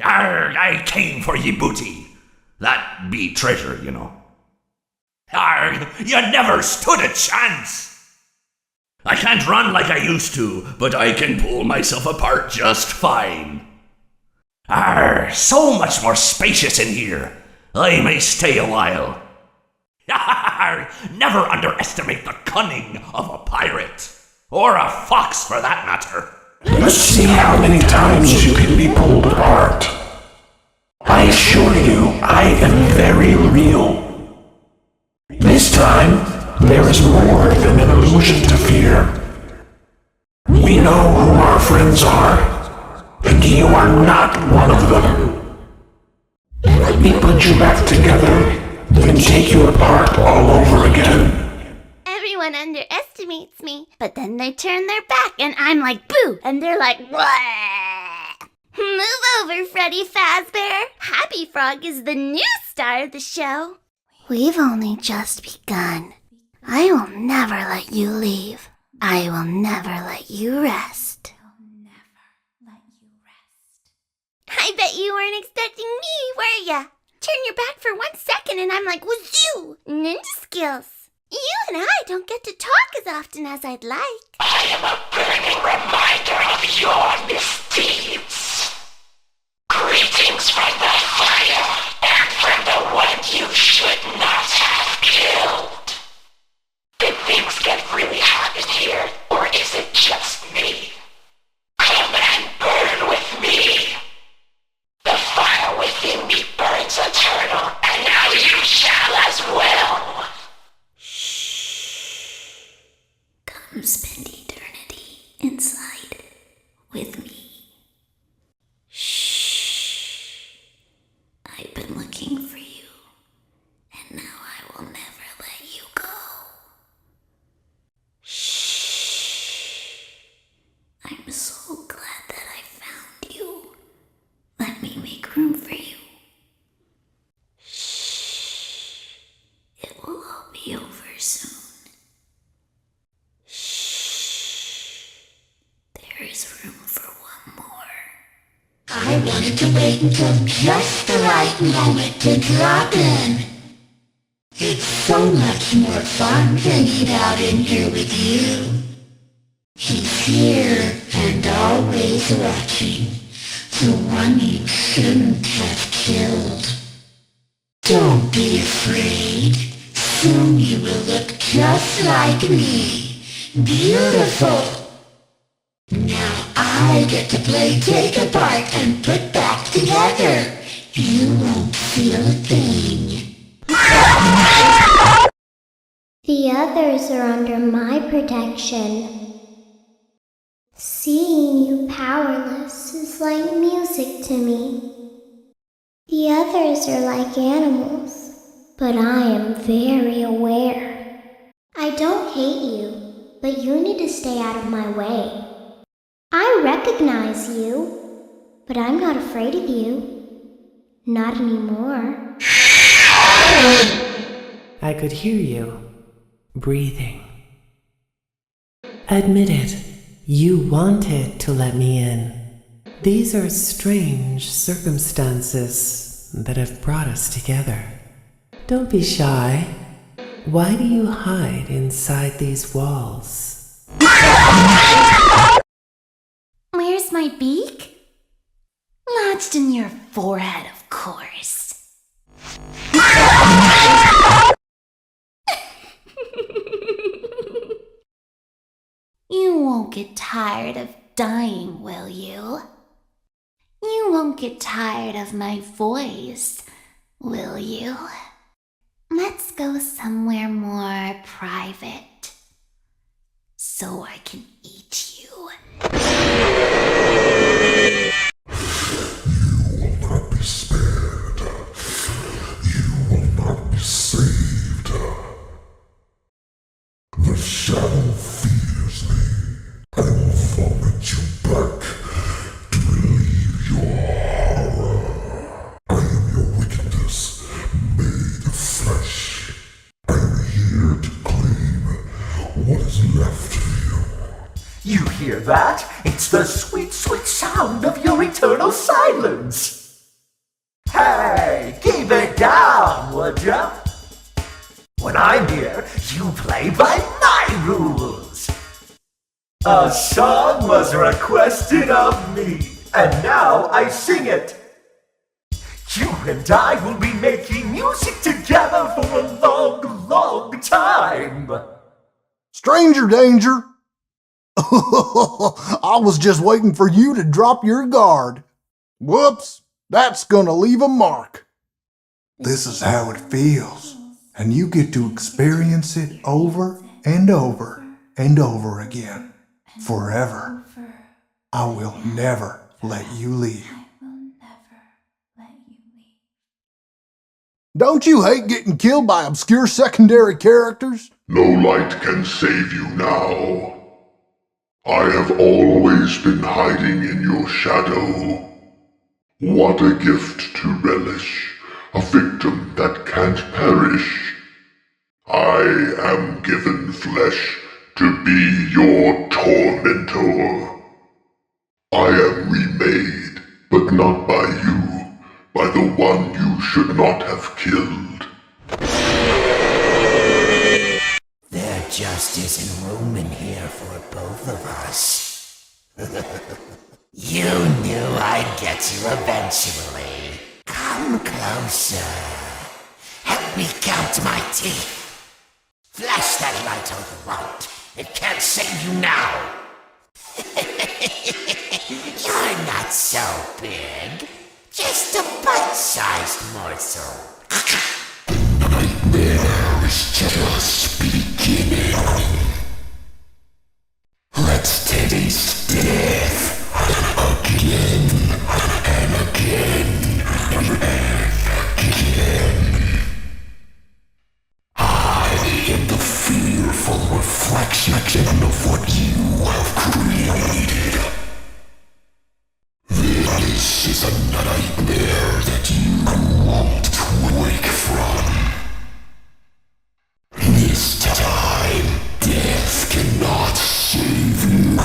Arrgh, I came for ye booty. That be treasure, you know. Arrgh, you never stood a chance. I can't run like I used to, but I can pull myself apart just fine. Arrgh, so much more spacious in here. I may stay a while. Arrgh, never underestimate the cunning of a pirate. Or a fox, for that matter. Let's see how many times you can be pulled apart. I assure you, I am very real. This time, there is more than an illusion to fear. We know who our friends are, and you are not one of them. Let me put you back together, then take you apart all over again. Everyone underestimates me, but then they turn their back and I'm like, boo! And they're like, wah! Move over, Freddy Fazbear! Happy Frog is the new star of the show. We've only just begun. I will never let you leave. I will never let you rest. I bet you weren't expecting me, were ya? Turn your back for 1 second and I'm like, wazoo! Ninja skills. You and I don't get to talk as often as I'd like. I am a burning reminder of your misdeeds. Greetings from the fire and from the one you should not have killed. Did things get really hot in here, or is it just me? Come and burn with me. The fire within me burns eternal, and now you shall as well. Come spend eternity inside with me. Shh. I've been looking for you, and now I will never let you go. Shh. I'm so glad that I found you. Let me make room for you. Shh. It will all be over soon. There is room for one more. I wanted to wait until just the right moment to drop in. It's so much more fun hanging out in here with you. He's here and always watching, the one you shouldn't have killed. Don't be afraid. Soon you will look just like me. Beautiful. Now I get to play take apart and put back together. You won't feel a thing. The others are under my protection. Seeing you powerless is like music to me. The others are like animals, but I am very aware. I don't hate you, but you need to stay out of my way. I recognize you, but I'm not afraid of you. Not anymore. I could hear you, breathing. Admit it, you wanted to let me in. These are strange circumstances that have brought us together. Don't be shy. Why do you hide inside these walls? Where's my beak? Lodged in your forehead, of course. You won't get tired of dying, will you? You won't get tired of my voice, will you? Let's go somewhere more private, so I can eat you. You will not be spared. You will not be saved. The shadow fears me. I will vomit you back to relieve your horror. I am your wickedness made of flesh. I am here to claim what is left of you. You hear that? It's the sweet, sweet sound of your eternal silence. Hey, keep it down, would ya? When I'm here, you play by my rules. A song was requested of me, and now I sing it. You and I will be making music together for a long, long time. Stranger danger! I was just waiting for you to drop your guard. Whoops, that's gonna leave a mark. This is how it feels, and you get to experience it over and over and over again, forever. I will never let you leave. Don't you hate getting killed by obscure secondary characters? No light can save you now. I have always been hiding in your shadow. What a gift to relish, a victim that can't perish. I am given flesh to be your tormentor. I am remade, but not by you, by the one you should not have killed. There just isn't room in here for both of us. You knew I'd get you eventually. Come closer. Help me count my teeth. Flash that light on the wand. It can't save you now. You're not so big. Just a bite-sized morsel. Nightmare is just beginning. Let's taste death again and again and again. I am the fearful reflection of what you have created. This is a nightmare that you won't wake from. This time, death cannot save you.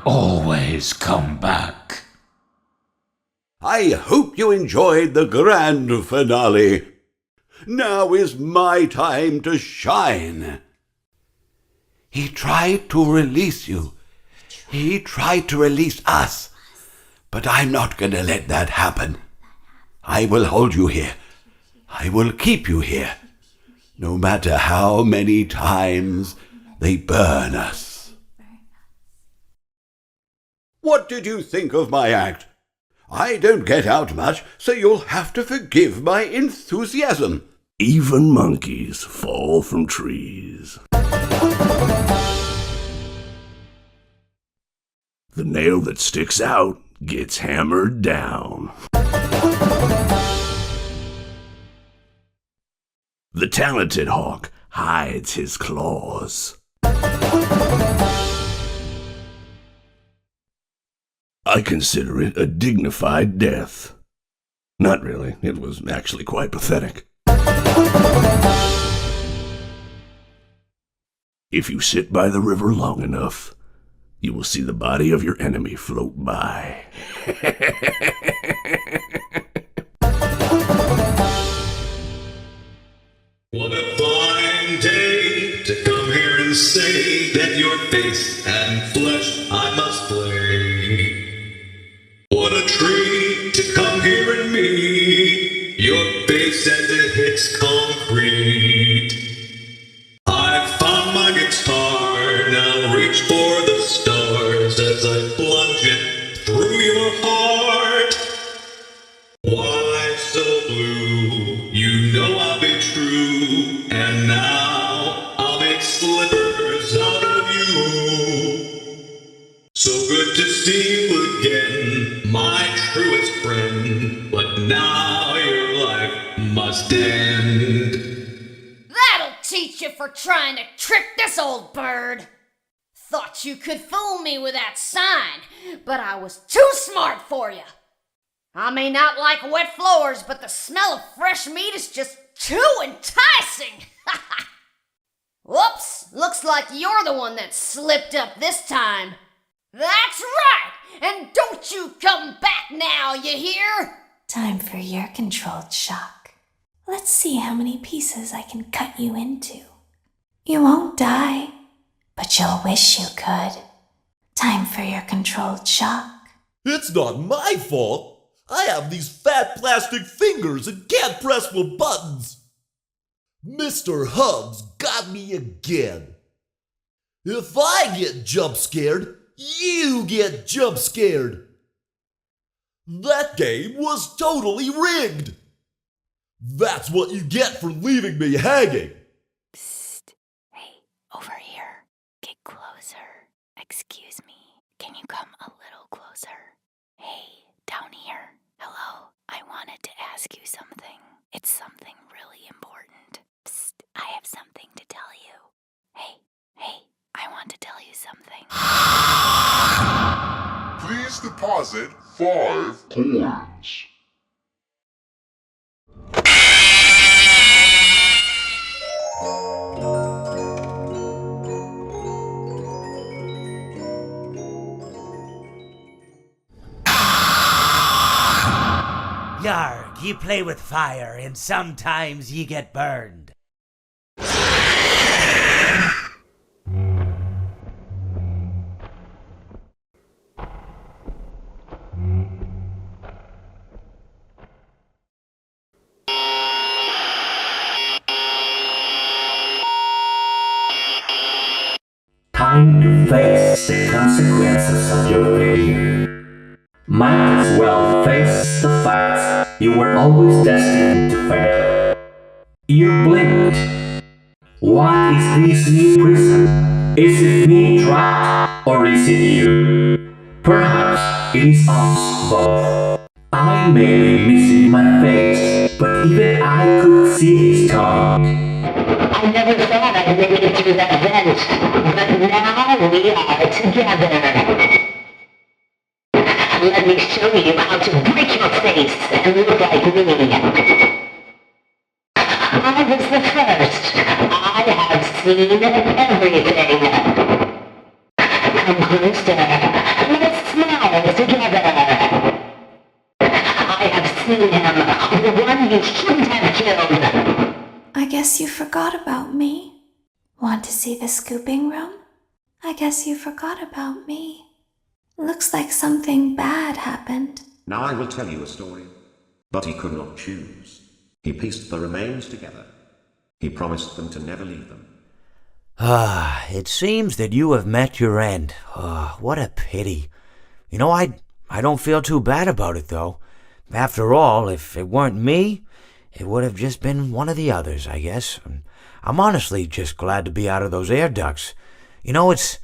Always come back. I hope you enjoyed the grand finale. Now is my time to shine. He tried to release you. He tried to release us. But I'm not going to let that happen. I will hold you here. I will keep you here. No matter how many times they burn us. What did you think of my act? I don't get out much, so you'll have to forgive my enthusiasm. Even monkeys fall from trees. The nail that sticks out gets hammered down. The talented hawk hides his claws. I consider it a dignified death. Not really, it was actually quite pathetic. If you sit by the river long enough, you will see the body of your enemy float by. What a fine day to come here and say that your face and flesh I must play. What a treat to come here and meet your face as it hits concrete. I've found my guitar, now reach for the stars as I plunge it through your heart. Why so blue? You know I'll be true, and now I'll make slippers out of you. So good to see you again, my truest friend, but now your life must end. That'll teach beat you for trying to trick this old bird. Thought you could fool me with that sign, but I was too smart for you. I may not like wet floors, but the smell of fresh meat is just too enticing. Whoops, looks like you're the one that slipped up this time. That's right, and don't you come back now, you hear? Time for your controlled shock. Let's see how many pieces I can cut you into. You won't die, but you'll wish you could. Time for your controlled shock. It's not my fault. I have these fat plastic fingers and can't press the buttons. Mr. Hugs got me again. If I get jump scared, you get jump scared. That game was totally rigged. That's what you get for leaving me hanging. Psst. Hey, over here. Get closer. Excuse me. Can you come a little closer? Hey, down here. Hello. I wanted to ask you something. It's something really important. Psst. I have something to tell you. Hey, I want to tell you something. Please deposit 5 coins. Yarg, you play with fire, and sometimes you get burned. Time to face the consequences of your failure. Might as well face the facts. You were always destined to fail. You blinked. What is this new prison? Is it me trapped, or is it you? Perhaps it is us both. I may be missing my face, but even I could see his tongue. I never thought I'd make it through that vent, but now we are together. Let me show you how to break your face and look like me. I was the first. I have seen everything. Come closer. Let's smile together. I have seen him, the one you shouldn't have killed. I guess you forgot about me. Want to see the scooping room? I guess you forgot about me. Looks like something bad happened. Now I will tell you a story. But he could not choose. He pieced the remains together. He promised them to never leave them. It seems that you have met your end. What a pity. You know, I don't feel too bad about it, though. After all, if it weren't me, it would have just been one of the others, I guess. I'm honestly just glad to be out of those air ducts. You know, it's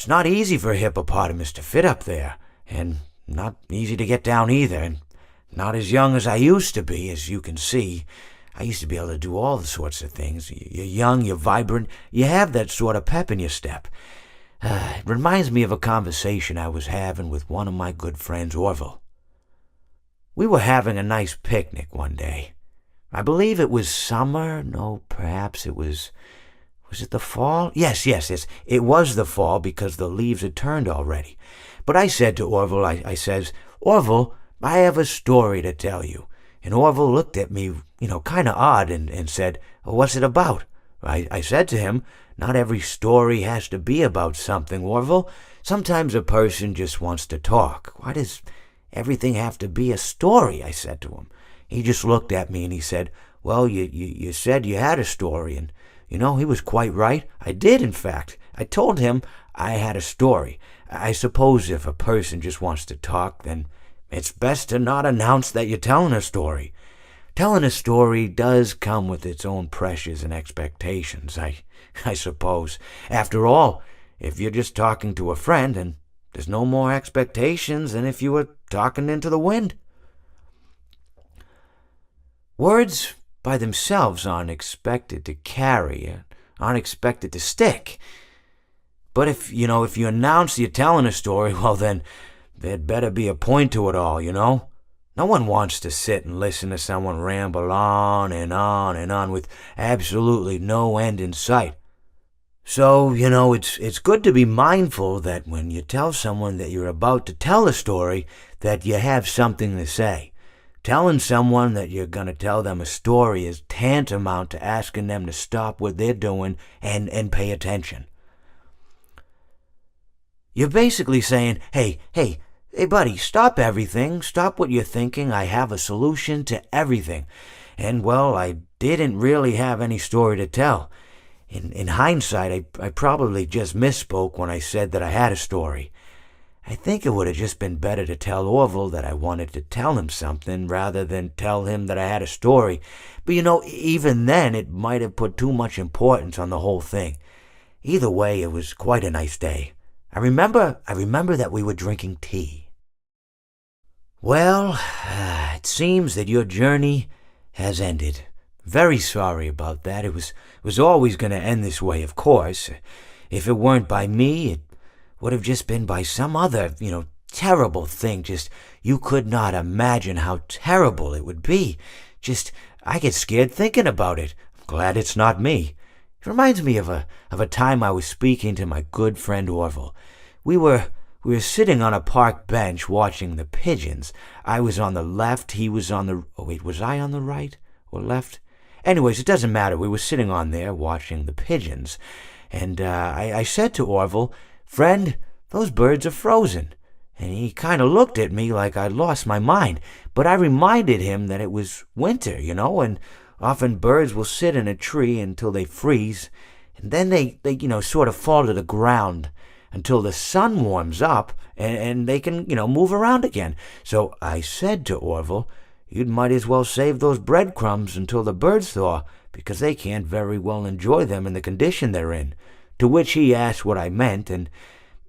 not easy for a hippopotamus to fit up there, and not easy to get down either, and not as young as I used to be, as you can see. I used to be able to do all the sorts of things. You're young, you're vibrant, you have that sort of pep in your step. It reminds me of a conversation I was having with one of my good friends, Orville. We were having a nice picnic one day. I believe it was summer. No, perhaps it was it the fall? Yes, it was the fall because the leaves had turned already. But I said to Orville, I says, Orville, I have a story to tell you. And Orville looked at me, kind of odd and said, what's it about? I said to him, not every story has to be about something, Orville. Sometimes a person just wants to talk. Why does everything have to be a story? I said to him. He just looked at me and he said, well, you said you had a story, and he was quite right. I did, in fact. I told him I had a story. I suppose if a person just wants to talk, then it's best to not announce that you're telling a story. Telling a story does come with its own pressures and expectations, I suppose. After all, if you're just talking to a friend, then there's no more expectations than if you were talking into the wind. Words by themselves aren't expected to carry aren't expected to stick. But if you announce you're telling a story, well then, there'd better be a point to it all, No one wants to sit and listen to someone ramble on and on and on with absolutely no end in sight. So, it's good to be mindful that when you tell someone that you're about to tell a story, that you have something to say. Telling someone that you're going to tell them a story is tantamount to asking them to stop what they're doing and pay attention. You're basically saying, hey, buddy, stop everything. Stop what you're thinking. I have a solution to everything. And, well, I didn't really have any story to tell. In hindsight, I probably just misspoke when I said that I had a story. I think it would have just been better to tell Orville that I wanted to tell him something rather than tell him that I had a story. But, even then, it might have put too much importance on the whole thing. Either way, it was quite a nice day. I remember that we were drinking tea. Well, it seems that your journey has ended. Very sorry about that. It was always going to end this way, of course. If it weren't by me, it would have just been by some other, terrible thing. Just, you could not imagine how terrible it would be. Just, I get scared thinking about it. I'm glad it's not me. It reminds me of a time I was speaking to my good friend Orville. We were sitting on a park bench watching the pigeons. I was on the left, he was on the... Oh, wait, was I on the right or left? Anyways, it doesn't matter. We were sitting on there watching the pigeons. And I said to Orville, "Friend, those birds are frozen." And he kind of looked at me like I'd lost my mind. But I reminded him that it was winter, and often birds will sit in a tree until they freeze. And then they sort of fall to the ground until the sun warms up and they can, move around again. So I said to Orville, "You might as well save those breadcrumbs until the birds thaw, because they can't very well enjoy them in the condition they're in." To which he asked what I meant, and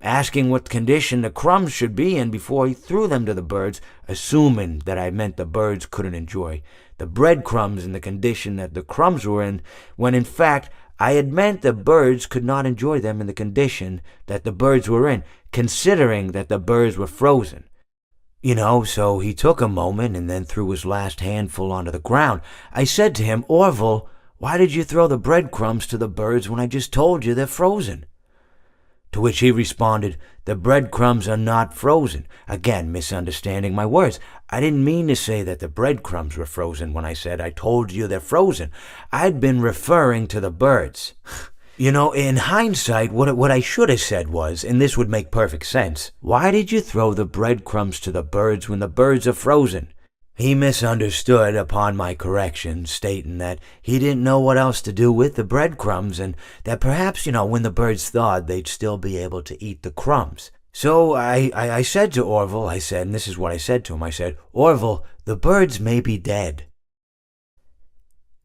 asking what condition the crumbs should be in before he threw them to the birds, assuming that I meant the birds couldn't enjoy the breadcrumbs in the condition that the crumbs were in, when in fact I had meant the birds could not enjoy them in the condition that the birds were in, considering that the birds were frozen. So he took a moment and then threw his last handful onto the ground. I said to him, "Orville, why did you throw the breadcrumbs to the birds when I just told you they're frozen?" To which he responded, "The breadcrumbs are not frozen." Again, misunderstanding my words. I didn't mean to say that the breadcrumbs were frozen when I said I told you they're frozen. I'd been referring to the birds. In hindsight, what I should have said was, and this would make perfect sense, "Why did you throw the breadcrumbs to the birds when the birds are frozen?" He misunderstood upon my correction, stating that he didn't know what else to do with the breadcrumbs, and that perhaps, when the birds thawed, they'd still be able to eat the crumbs. So I said to Orville, and this is what I said to him, I said, "Orville, the birds may be dead."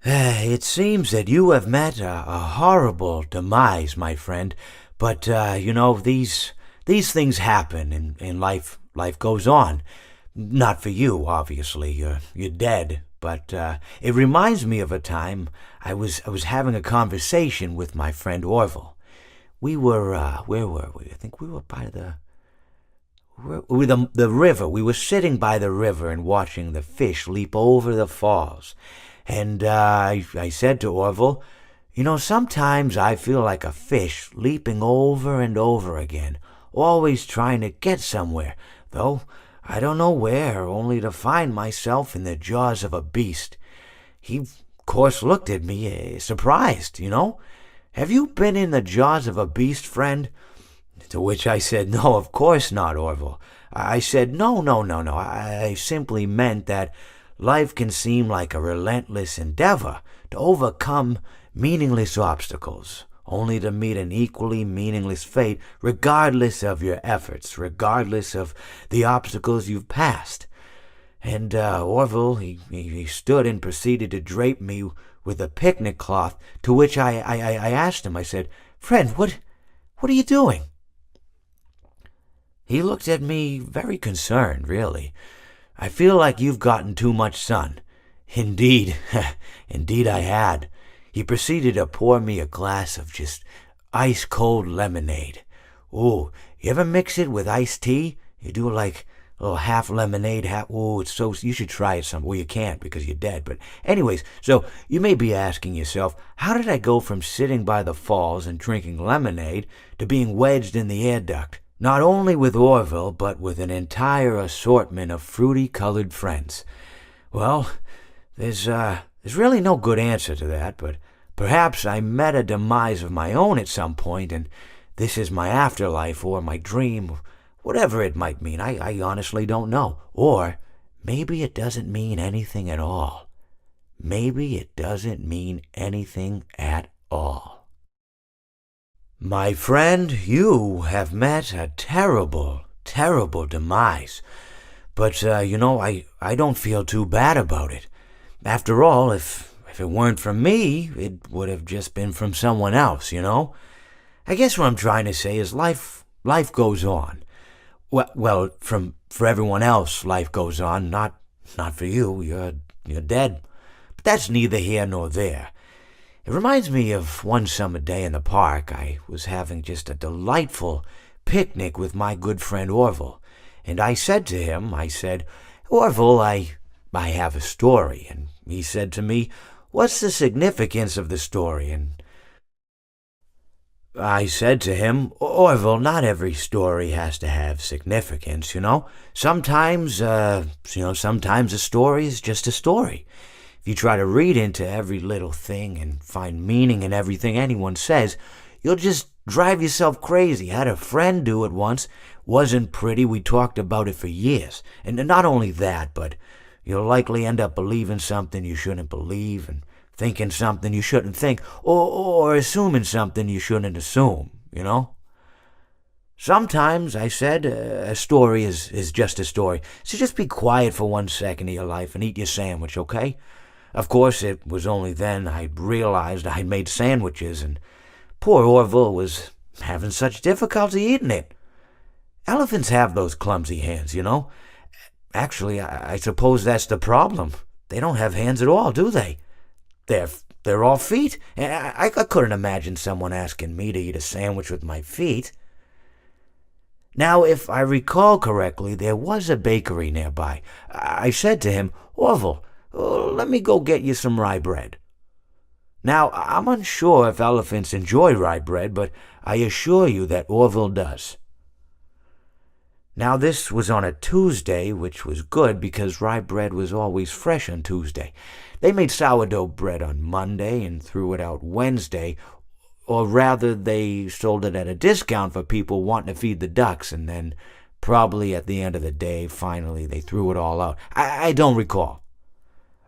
It seems that you have met a horrible demise, my friend, but, these things happen, and life goes on. Not for you, obviously, you're dead, but it reminds me of a time I was having a conversation with my friend Orville. We were, where were we? I think we were by the river. We were sitting by the river and watching the fish leap over the falls. And I said to Orville, sometimes I feel like a fish leaping over and over again, always trying to get somewhere, though I don't know where, only to find myself in the jaws of a beast. He, of course, looked at me, surprised, "Have you been in the jaws of a beast, friend?" To which I said, "No, of course not, Orville." I said, No. I simply meant that life can seem like a relentless endeavor to overcome meaningless obstacles, only to meet an equally meaningless fate, regardless of your efforts, regardless of the obstacles you've passed. And Orville, he stood and proceeded to drape me with a picnic cloth, to which I asked him, I said, "Friend, what are you doing?" He looked at me very concerned, really. "I feel like you've gotten too much sun." Indeed, indeed I had. he proceeded to pour me a glass of just ice-cold lemonade. Ooh, you ever mix it with iced tea? You do like a little half lemonade, half... Ooh, it's so... You should try it some... Well, you can't because you're dead. But anyways, so you may be asking yourself, how did I go from sitting by the falls and drinking lemonade to being wedged in the air duct? Not only with Orville, but with an entire assortment of fruity-colored friends. Well, there's really no good answer to that, but perhaps I met a demise of my own at some point, and this is my afterlife or my dream, whatever it might mean. I honestly don't know. Or maybe it doesn't mean anything at all. Maybe it doesn't mean anything at all. My friend, you have met a terrible, terrible demise. But, I don't feel too bad about it. After all, if it weren't from me, it would have just been from someone else, you know? I guess what I'm trying to say is life goes on. Well, for everyone else, life goes on, not for you. You're dead. But that's neither here nor there. It reminds me of one summer day in the park. I was having just a delightful picnic with my good friend Orville. And I said to him, Orville, I have a story. And he said to me, what's the significance of the story? And I said to him, Orville, not every story has to have significance, you know? Sometimes a story is just a story. If you try to read into every little thing and find meaning in everything anyone says, you'll just drive yourself crazy. I had a friend do it once. Wasn't pretty. We talked about it for years. And not only that, but you'll likely end up believing something you shouldn't believe and thinking something you shouldn't think, or assuming something you shouldn't assume, you know? Sometimes, I said, a story is just a story. So just be quiet for 1 second of your life and eat your sandwich, okay? Of course, it was only then I realized I'd made sandwiches, and poor Orville was having such difficulty eating it. Elephants have those clumsy hands, you know? Actually, I suppose that's the problem. They don't have hands at all, do they? They're all feet. I couldn't imagine someone asking me to eat a sandwich with my feet. Now, if I recall correctly, there was a bakery nearby. I said to him, Orville, let me go get you some rye bread. Now, I'm unsure if elephants enjoy rye bread, but I assure you that Orville does. Now, this was on a Tuesday, which was good because rye bread was always fresh on Tuesday. They made sourdough bread on Monday and threw it out Wednesday, or rather they sold it at a discount for people wanting to feed the ducks, and then probably at the end of the day, finally, they threw it all out. I don't recall.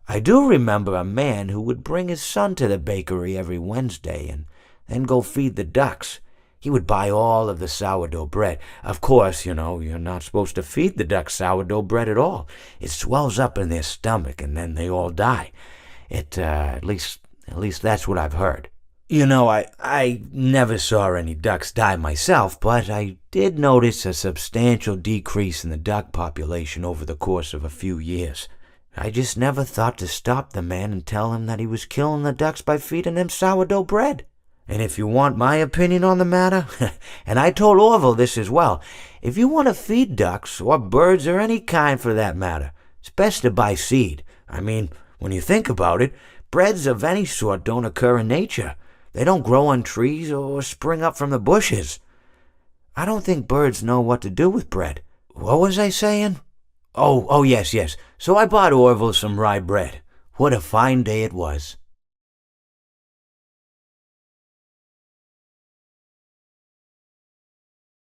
I do remember a man who would bring his son to the bakery every Wednesday and then go feed the ducks. He would buy all of the sourdough bread. Of course, you know, you're not supposed to feed the ducks sourdough bread at all. It swells up in their stomach and then they all die. At least that's what I've heard. You know, I never saw any ducks die myself, but I did notice a substantial decrease in the duck population over the course of a few years. I just never thought to stop the man and tell him that he was killing the ducks by feeding them sourdough bread. And if you want my opinion on the matter, and I told Orville this as well, if you want to feed ducks, or birds, or any kind for that matter, it's best to buy seed. I mean, when you think about it, breads of any sort don't occur in nature. They don't grow on trees or spring up from the bushes. I don't think birds know what to do with bread. What was I saying? Oh, yes. So I bought Orville some rye bread. What a fine day it was.